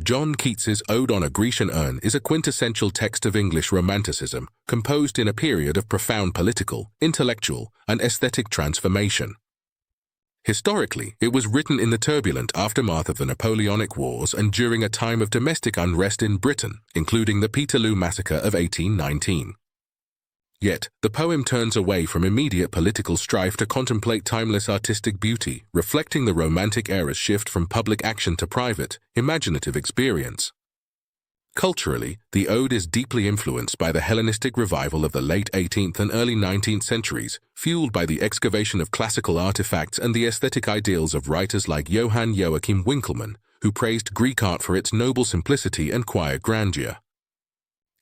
John Keats's Ode on a Grecian Urn is a quintessential text of English Romanticism, composed in a period of profound political, intellectual, and aesthetic transformation. Historically, it was written in the turbulent aftermath of the Napoleonic Wars and during a time of domestic unrest in Britain, including the Peterloo Massacre of 1819. Yet, the poem turns away from immediate political strife to contemplate timeless artistic beauty, reflecting the Romantic era's shift from public action to private, imaginative experience. Culturally, the ode is deeply influenced by the Hellenistic revival of the late 18th and early 19th centuries, fueled by the excavation of classical artifacts and the aesthetic ideals of writers like Johann Joachim Winckelmann, who praised Greek art for its noble simplicity and quiet grandeur.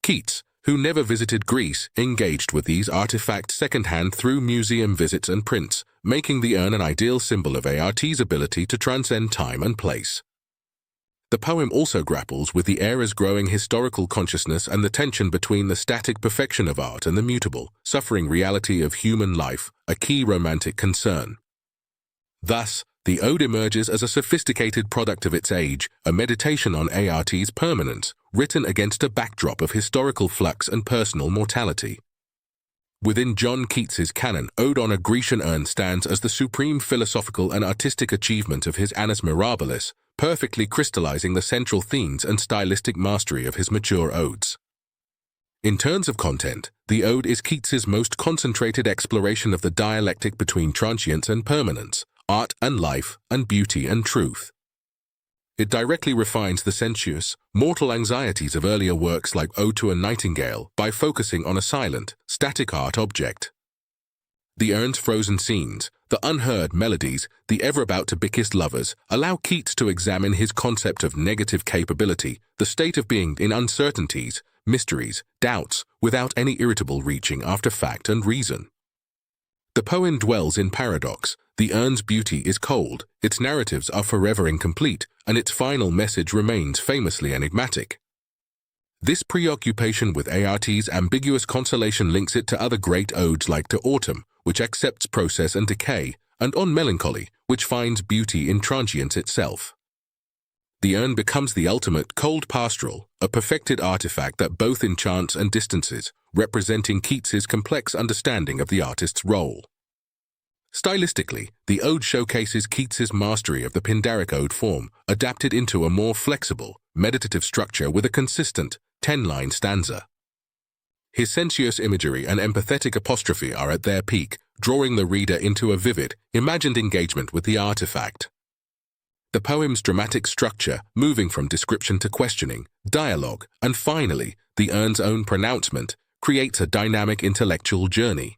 Keats, who never visited Greece, engaged with these artifacts secondhand through museum visits and prints, making the urn an ideal symbol of art's ability to transcend time and place. The poem also grapples with the era's growing historical consciousness and the tension between the static perfection of art and the mutable, suffering reality of human life, a key romantic concern. Thus, the ode emerges as a sophisticated product of its age, a meditation on art's permanence, written against a backdrop of historical flux and personal mortality. Within John Keats's canon, Ode on a Grecian Urn stands as the supreme philosophical and artistic achievement of his Annus Mirabilis, perfectly crystallizing the central themes and stylistic mastery of his mature odes. In terms of content, the ode is Keats's most concentrated exploration of the dialectic between transience and permanence, art and life, and beauty and truth. It directly refines the sensuous, mortal anxieties of earlier works like Ode to a Nightingale by focusing on a silent, static art object. The urn's frozen scenes, the unheard melodies, the ever-about-to-be-kissed lovers allow Keats to examine his concept of negative capability, the state of being in uncertainties, mysteries, doubts, without any irritable reaching after fact and reason. The poem dwells in paradox. The urn's beauty is cold, its narratives are forever incomplete, and its final message remains famously enigmatic. This preoccupation with art's ambiguous consolation links it to other great odes like To Autumn, which accepts process and decay, and On Melancholy, which finds beauty in transience itself. The urn becomes the ultimate cold pastoral, a perfected artifact that both enchants and distances, representing Keats's complex understanding of the artist's role. Stylistically, the ode showcases Keats's mastery of the Pindaric ode form, adapted into a more flexible, meditative structure with a consistent, 10-line stanza. His sensuous imagery and empathetic apostrophe are at their peak, drawing the reader into a vivid, imagined engagement with the artifact. The poem's dramatic structure, moving from description to questioning, dialogue, and finally, the urn's own pronouncement, creates a dynamic intellectual journey.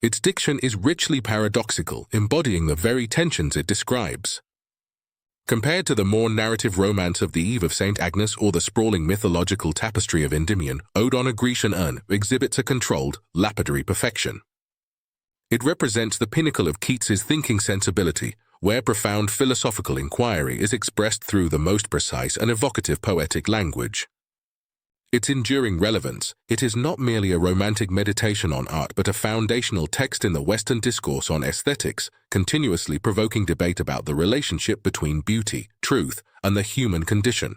Its diction is richly paradoxical, embodying the very tensions it describes. Compared to the more narrative romance of the Eve of St. Agnes or the sprawling mythological tapestry of Endymion, Ode on a Grecian Urn exhibits a controlled, lapidary perfection. It represents the pinnacle of Keats's thinking sensibility, where profound philosophical inquiry is expressed through the most precise and evocative poetic language. Its enduring relevance, it is not merely a romantic meditation on art but a foundational text in the Western discourse on aesthetics, continuously provoking debate about the relationship between beauty, truth, and the human condition.